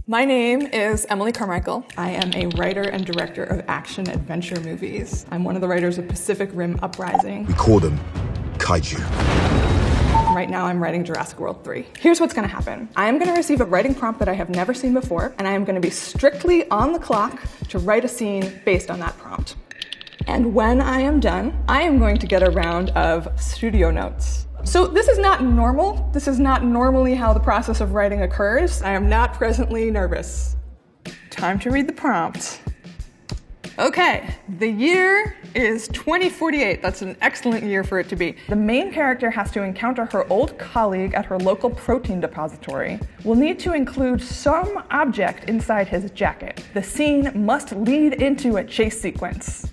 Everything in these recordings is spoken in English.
My name is Emily Carmichael. I am a writer and director of action-adventure movies. I'm one of the writers of Pacific Rim Uprising. We call them kaiju. Right now I'm writing Jurassic World 3. Here's what's gonna happen. I am gonna receive a writing prompt that I have never seen before, and I am gonna be strictly on the clock to write a scene based on that prompt. And when I am done, I am going to get a round of studio notes. So this is not normal. This is not normally how the process of writing occurs. I am not presently nervous. Time to read the prompt. Okay, the year is 2048. That's an excellent year for it to be. The main character has to encounter her old colleague at her local protein depository. We'll need to include some object inside his jacket. The scene must lead into a chase sequence.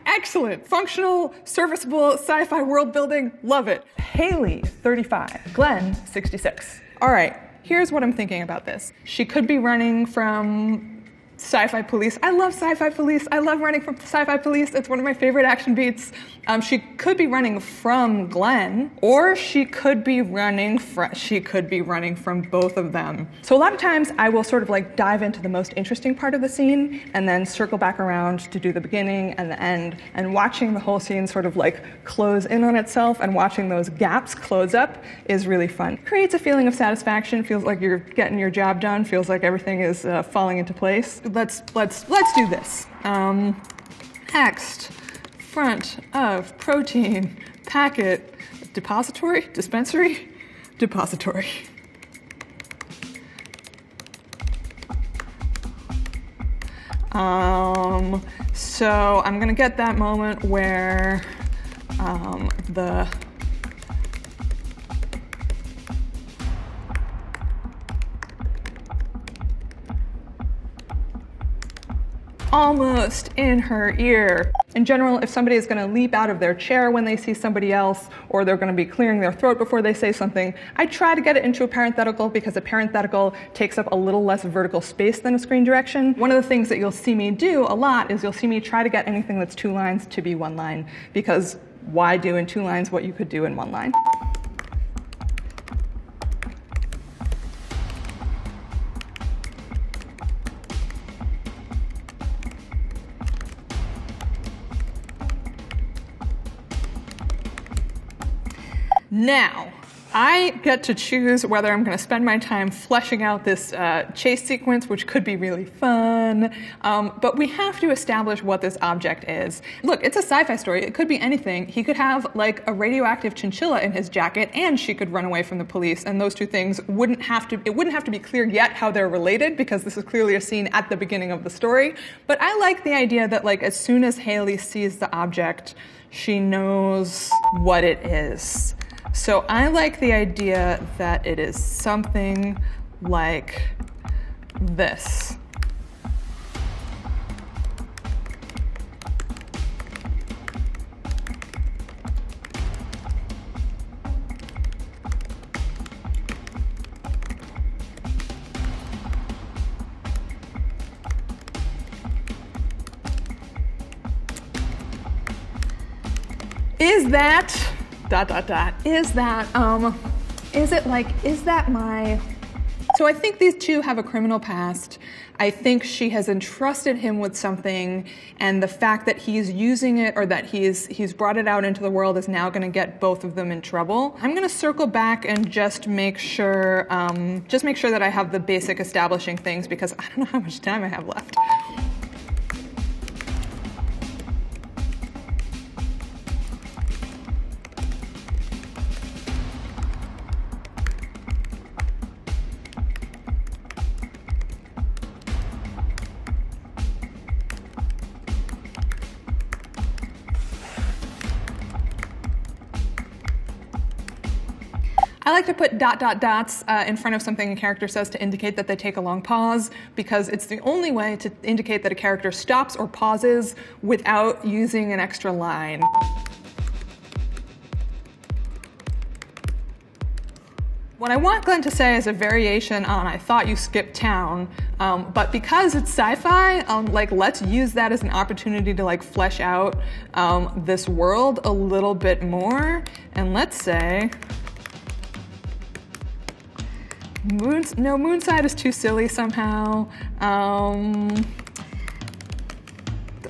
Excellent, functional, serviceable, sci-fi world building, love it. Haley, 35, Glenn, 66. All right, here's what I'm thinking about this. She could be running from Sci-Fi Police. I love Sci-Fi Police. I love running from Sci-Fi Police. It's one of my favorite action beats. She could be running from Glenn, or she could be running from both of them. So a lot of times I will sort of like dive into the most interesting part of the scene and then circle back around to do the beginning and the end. And watching the whole scene sort of like close in on itself and watching those gaps close up is really fun. Creates a feeling of satisfaction. Feels like you're getting your job done. Feels like everything is falling into place. Let's do this. Next, front of protein packet depository, dispensary, depository. So I'm gonna get that moment where the almost in her ear. In general, if somebody is going to leap out of their chair when they see somebody else, or they're going to be clearing their throat before they say something, I try to get it into a parenthetical because a parenthetical takes up a little less vertical space than a screen direction. One of the things that you'll see me do a lot is you'll see me try to get anything that's 2 lines to be 1 line, because why do in 2 lines what you could do in 1 line? Now, I get to choose whether I'm going to spend my time fleshing out this chase sequence, which could be really fun, but we have to establish what this object is. Look, it's a sci-fi story. It could be anything. He could have like a radioactive chinchilla in his jacket, and she could run away from the police, and those 2 things wouldn't have to be clear yet how they're related, because this is clearly a scene at the beginning of the story. But I like the idea that like as soon as Haley sees the object, she knows what it is. So I like the idea that it is something like this. Is that my... So I think these 2 have a criminal past. I think she has entrusted him with something, and the fact that he's using it, or that he's brought it out into the world, is now going to get both of them in trouble. I'm going to circle back and just make sure that I have the basic establishing things, because I don't know how much time I have left. I like to put ... dots in front of something a character says to indicate that they take a long pause, because it's the only way to indicate that a character stops or pauses without using an extra line. What I want Glenn to say is a variation on "I thought you skipped town," but because it's sci-fi, let's use that as an opportunity to flesh out this world a little bit more, and let's say, No, Moonside is too silly somehow.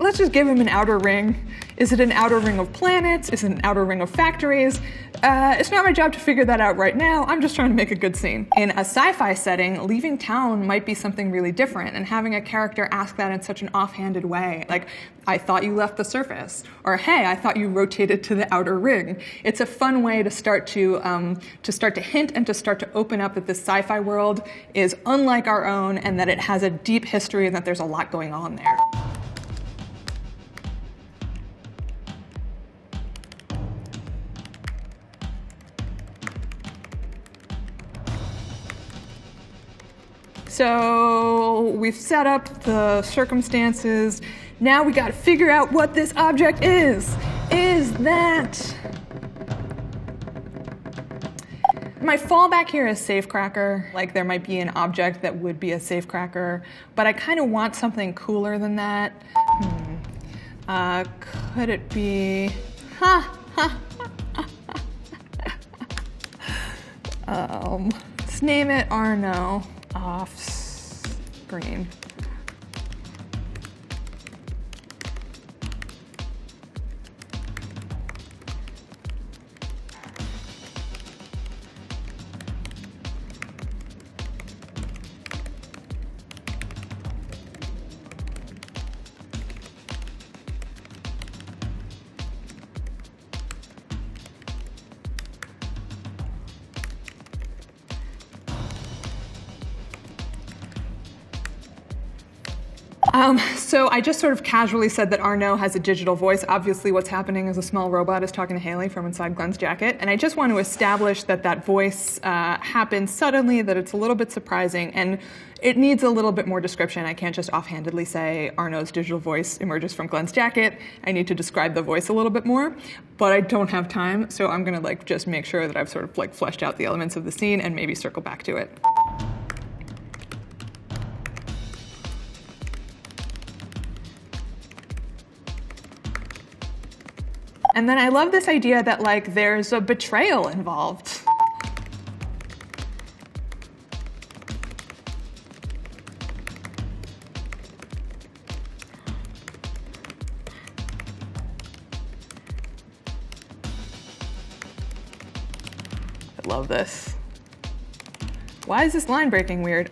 Let's just give him an outer ring. Is it an outer ring of planets? Is it an outer ring of factories? It's not my job to figure that out right now. I'm just trying to make a good scene. In a sci-fi setting, leaving town might be something really different, and having a character ask that in such an offhanded way, like, I thought you left the surface, or hey, I thought you rotated to the outer ring. It's a fun way to start to hint and to start to open up that this sci-fi world is unlike our own, and that it has a deep history, and that there's a lot going on there. So we've set up the circumstances. Now we gotta figure out what this object is. Is that... My fallback here is safecracker. Like, there might be an object that would be a safecracker, but I kind of want something cooler than that. Could it be... Let's name it Arno. Off screen. So I just sort of casually said that Arno has a digital voice. Obviously what's happening is a small robot is talking to Haley from inside Glenn's jacket. And I just want to establish that that voice happens suddenly, that it's a little bit surprising, and it needs a little bit more description. I can't just offhandedly say Arno's digital voice emerges from Glenn's jacket. I need to describe the voice a little bit more, but I don't have time, so I'm gonna just make sure that I've sort of fleshed out the elements of the scene and maybe circle back to it. And then I love this idea that there's a betrayal involved. I love this. Why is this line breaking weird?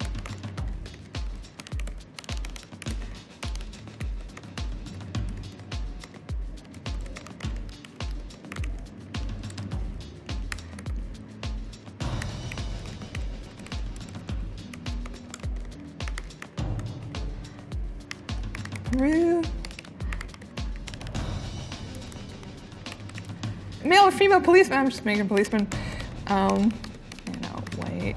Male or female policeman? I'm just making policeman. White.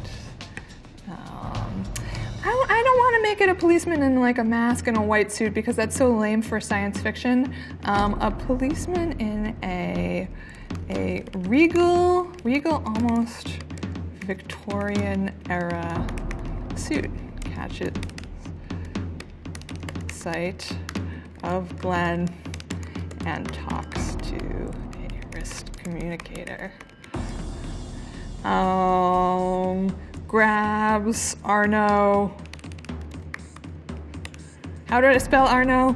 I don't want to make it a policeman in a mask and a white suit because that's so lame for science fiction. A policeman in a regal, almost Victorian era suit. Catches sight of Glenn and talks to a wrist communicator. Grabs Arno. How do I spell Arno?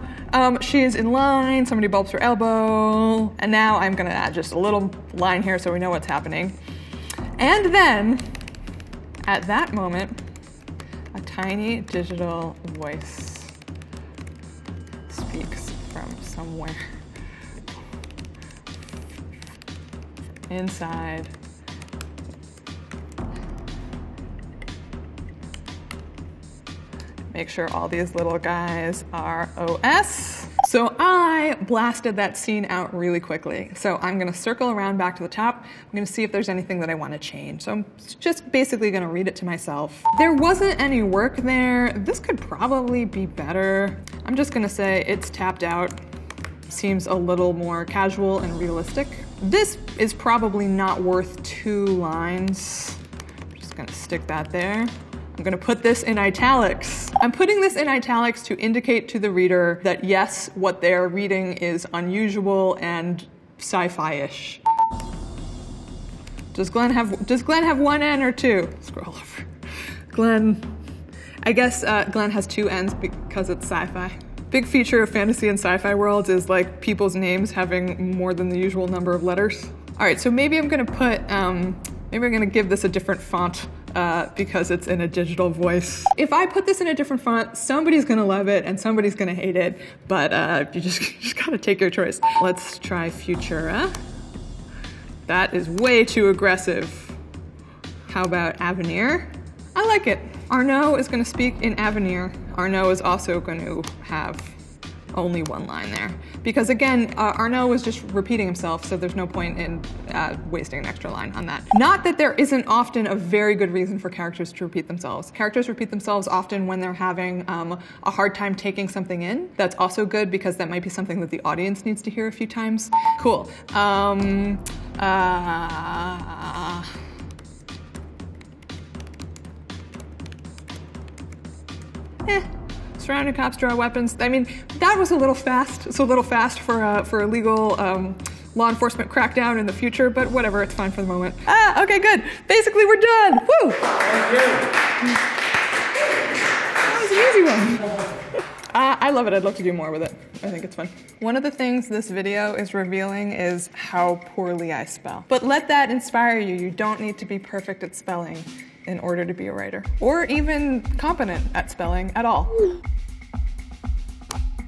She is in line, somebody bulbs her elbow, and now I'm gonna add just a little line here so we know what's happening. And then, at that moment, a tiny digital voice speaks from somewhere inside. Make sure all these little guys are OS. So I blasted that scene out really quickly. So I'm gonna circle around back to the top. I'm gonna see if there's anything that I wanna change. So I'm just basically gonna read it to myself. There wasn't any work there. This could probably be better. I'm just gonna say it's tapped out. Seems a little more casual and realistic. This is probably not worth 2 lines. I'm just gonna stick that there. I'm gonna put this in italics. I'm putting this in italics to indicate to the reader that yes, what they're reading is unusual and sci-fi-ish. Does Glenn have 1 N or 2? Scroll over. Glenn. I guess Glenn has two N's because it's sci-fi. Big feature of fantasy and sci-fi worlds is like people's names having more than the usual number of letters. All right, so maybe I'm gonna put, maybe I'm gonna give this a different font because it's in a digital voice. If I put this in a different font, somebody's gonna love it and somebody's gonna hate it, but you just gotta take your choice. Let's try Futura. That is way too aggressive. How about Avenir? I like it. Arnaud is gonna speak in Avenir. Arnaud is also going to have only one line there. Because again, Arnaud was just repeating himself, so there's no point in wasting an extra line on that. Not that there isn't often a very good reason for characters to repeat themselves. Characters repeat themselves often when they're having a hard time taking something in. That's also good because that might be something that the audience needs to hear a few times. Cool. Surrounding cops draw weapons. I mean, that was a little fast. It's a little fast for a legal law enforcement crackdown in the future, but whatever, it's fine for the moment. Okay, good. Basically, we're done. Woo! Thank you. That was an easy one. I love it. I'd love to do more with it. I think it's fun. One of the things this video is revealing is how poorly I spell. But let that inspire you. You don't need to be perfect at spelling in order to be a writer, or even competent at spelling at all.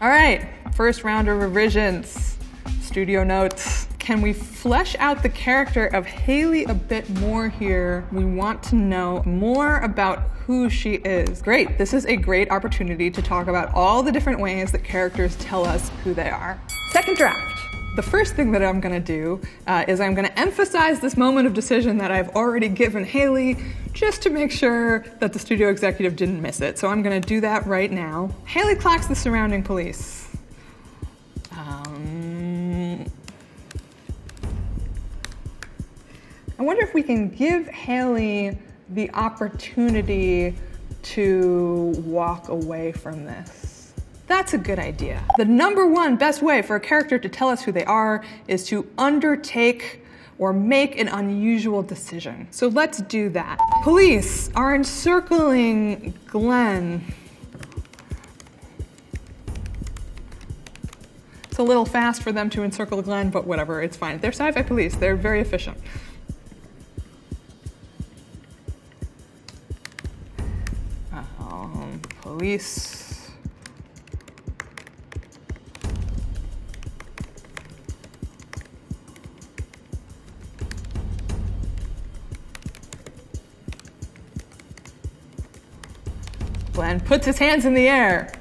All right, first round of revisions. Studio notes. Can we flesh out the character of Haley a bit more here? We want to know more about who she is. Great, this is a great opportunity to talk about all the different ways that characters tell us who they are. Second draft. The first thing that I'm gonna do is I'm gonna emphasize this moment of decision that I've already given Haley just to make sure that the studio executive didn't miss it. So I'm gonna do that right now. Haley clocks the surrounding police. I wonder if we can give Haley the opportunity to walk away from this. That's a good idea. The number one best way for a character to tell us who they are is to undertake or make an unusual decision. So let's do that. Police are encircling Glenn. It's a little fast for them to encircle Glenn, but whatever, it's fine. They're sci-fi police, they're very efficient. Police. Glenn puts his hands in the air.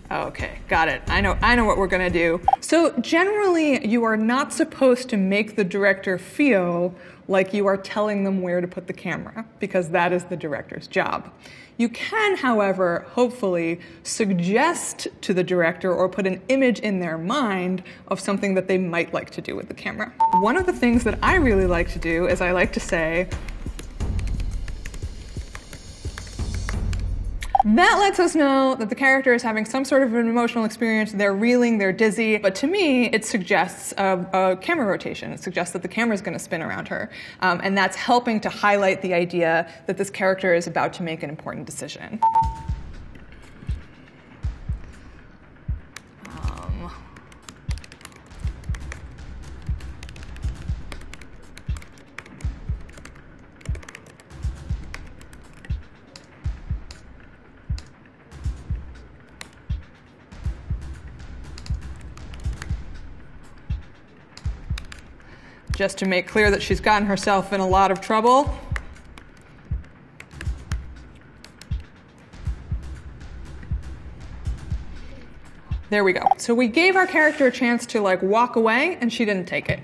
Okay, got it. I know what we're gonna do. So generally, you are not supposed to make the director feel like you are telling them where to put the camera, because that is the director's job. You can, however, hopefully suggest to the director or put an image in their mind of something that they might like to do with the camera. One of the things that I really like to do is I like to say, that lets us know that the character is having some sort of an emotional experience. They're reeling, they're dizzy. But to me, it suggests a camera rotation. It suggests that the camera is going to spin around her. And that's helping to highlight the idea that this character is about to make an important decision. Just to make clear that she's gotten herself in a lot of trouble. There we go. So we gave our character a chance to like walk away and she didn't take it.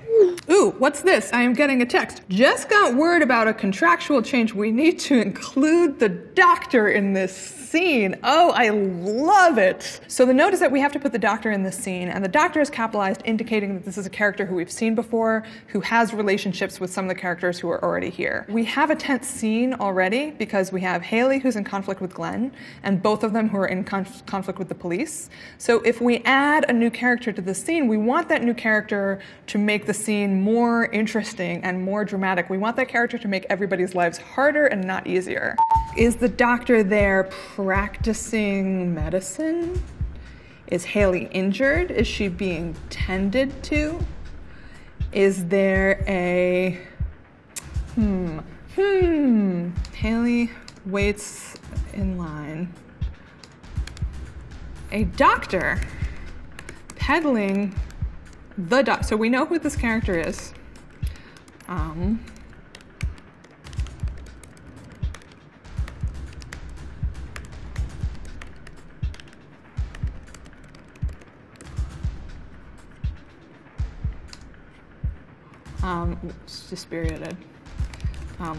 Ooh, what's this? I am getting a text. Just got word about a contractual change. We need to include the doctor in this scene. Oh, I love it. So the note is that we have to put the doctor in this scene, and the doctor is capitalized, indicating that this is a character who we've seen before, who has relationships with some of the characters who are already here. We have a tense scene already because we have Haley who's in conflict with Glenn, and both of them who are in conflict with the police. So if we add a new character to the scene, we want that new character to make the scene more interesting and more dramatic. We want that character to make everybody's lives harder and not easier. Is the doctor there practicing medicine? Is Haley injured? Is she being tended to? Is there a... Haley waits in line. A doctor peddling the doc. So we know who this character is. It's dispirited. I'm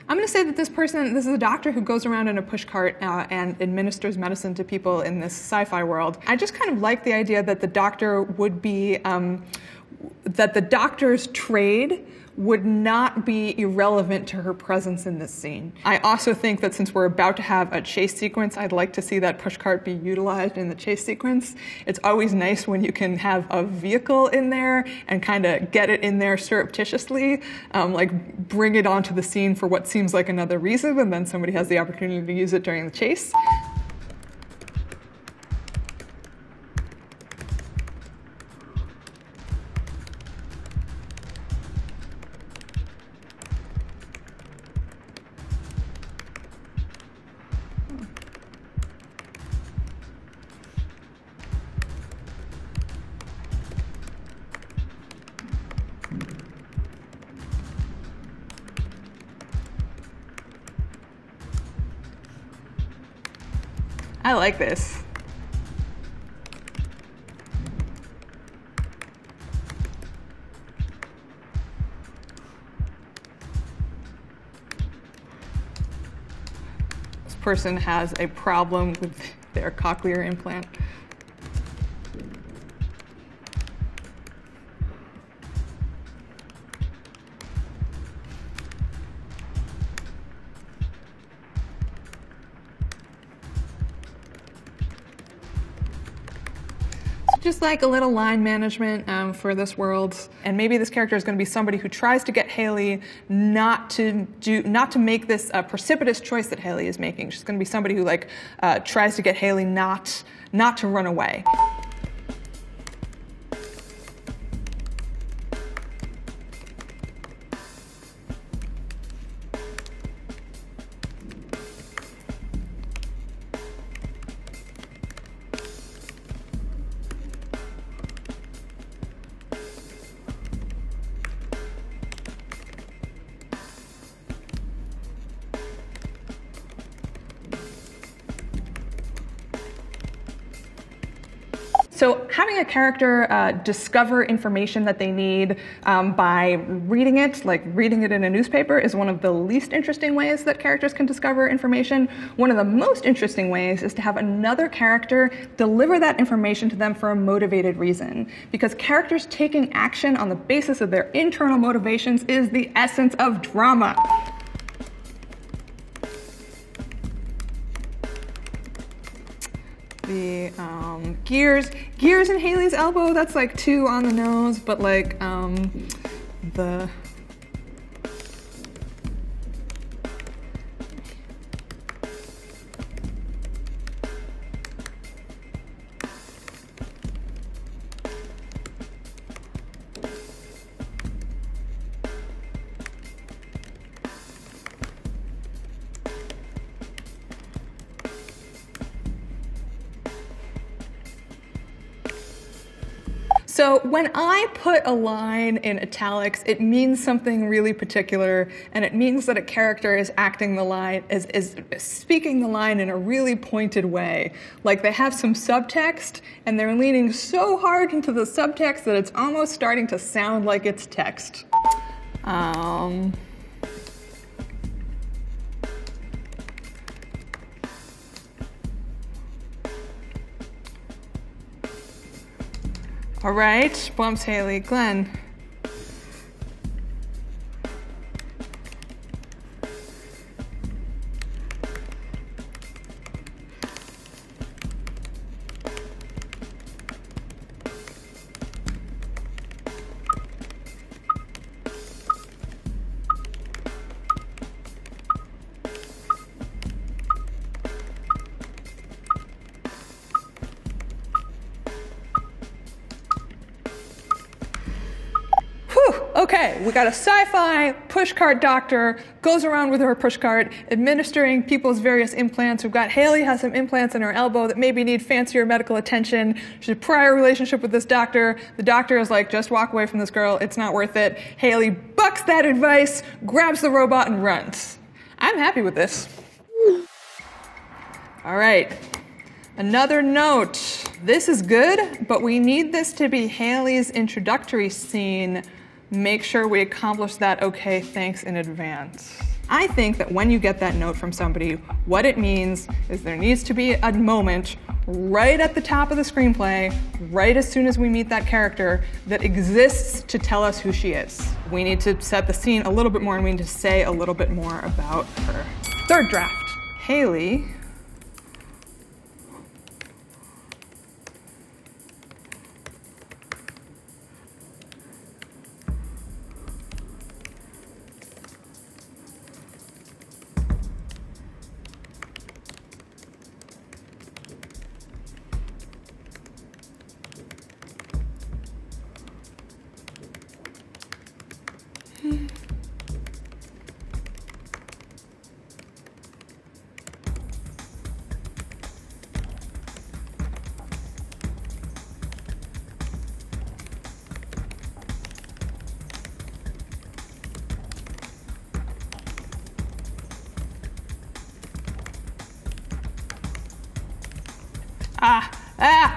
going to say that this is a doctor who goes around in a pushcart and administers medicine to people in this sci-fi world. I just kind of like the idea that the doctor would be, that the doctor's trade would not be irrelevant to her presence in this scene. I also think that since we're about to have a chase sequence, I'd like to see that pushcart be utilized in the chase sequence. It's always nice when you can have a vehicle in there and kind of get it in there surreptitiously, like bring it onto the scene for what seems like another reason, and then somebody has the opportunity to use it during the chase. I like this. This person has a problem with their cochlear implant. Just like a little line management for this world, and maybe this character is going to be somebody who tries to get Haley not to make this precipitous choice that Haley is making. She's going to be somebody who like tries to get Haley not to run away. So having a character discover information that they need by reading it, like reading it in a newspaper, is one of the least interesting ways that characters can discover information. One of the most interesting ways is to have another character deliver that information to them for a motivated reason. Because characters taking action on the basis of their internal motivations is the essence of drama. The gears in Haley's elbow, that's like too on the nose, but like the So when I put a line in italics, it means something really particular, and it means that a character is acting the line, is speaking the line in a really pointed way. Like they have some subtext, and they're leaning so hard into the subtext that it's almost starting to sound like it's text. All right, Bumps, Haley, Glenn. Okay, we got a sci-fi pushcart doctor, goes around with her pushcart, administering people's various implants. We've got Haley has some implants in her elbow that maybe need fancier medical attention. She's a prior relationship with this doctor. The doctor is like, just walk away from this girl, it's not worth it. Haley bucks that advice, grabs the robot, and runs. I'm happy with this. All right, another note. This is good, but we need this to be Haley's introductory scene. Make sure we accomplish that okay, thanks in advance. I think that when you get that note from somebody, what it means is there needs to be a moment right at the top of the screenplay, right as soon as we meet that character, that exists to tell us who she is. We need to set the scene a little bit more, and we need to say a little bit more about her. Third draft. Haley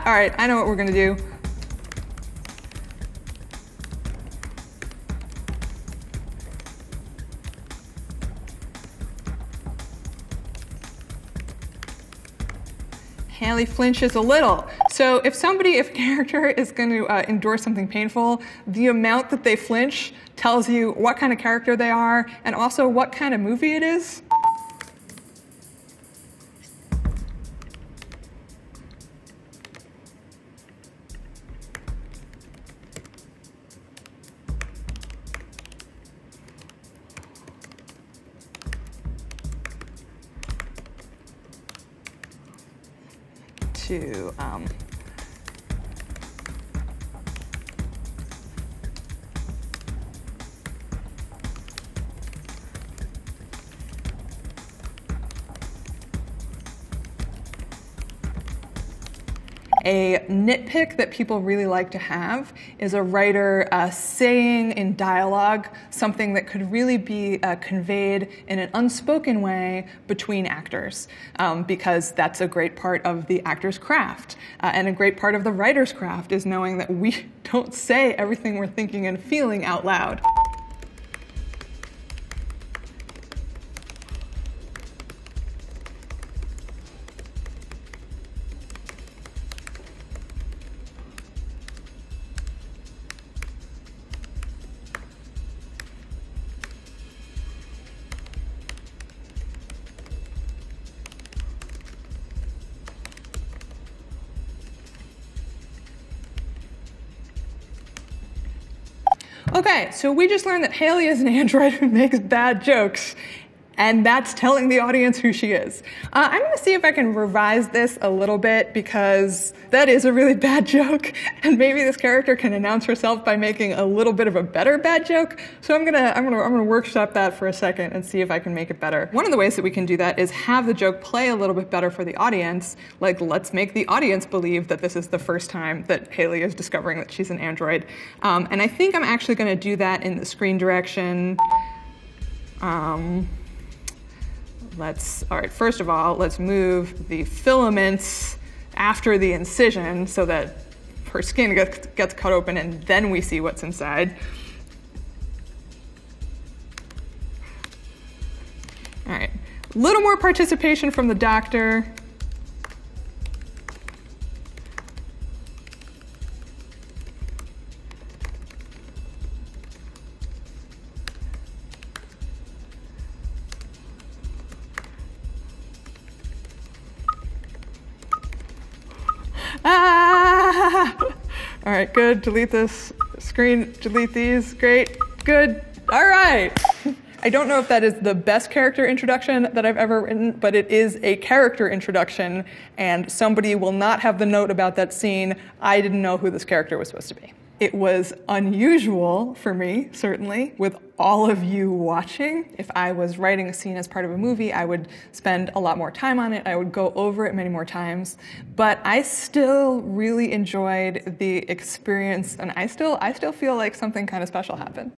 all right, I know what we're gonna do. Haley flinches a little. So if a character is going to endure something painful, the amount that they flinch tells you what kind of character they are and also what kind of movie it is. To a nitpick that people really like to have is a writer saying in dialogue something that could really be conveyed in an unspoken way between actors, because that's a great part of the actor's craft. And a great part of the writer's craft is knowing that we don't say everything we're thinking and feeling out loud. Okay, so we just learned that Haley is an android who makes bad jokes. And that's telling the audience who she is. I'm going to see if I can revise this a little bit because that is a really bad joke, and maybe this character can announce herself by making a little bit of a better bad joke. So I'm gonna workshop that for a second and see if I can make it better. One of the ways that we can do that is have the joke play a little bit better for the audience. Like, let's make the audience believe that this is the first time that Haley is discovering that she's an android. And I think I'm actually going to do that in the screen direction. All right, first of all, let's move the filaments after the incision so that her skin gets cut open and then we see what's inside. All right, a little more participation from the doctor. Ah! All right, good. Delete this screen. Delete these. Great. Good. All right. I don't know if that is the best character introduction that I've ever written, but it is a character introduction, and somebody will not have the note about that scene. I didn't know who this character was supposed to be. It was unusual for me, certainly, with all of you watching. If I was writing a scene as part of a movie, I would spend a lot more time on it. I would go over it many more times. But I still really enjoyed the experience, and I still feel like something kind of special happened.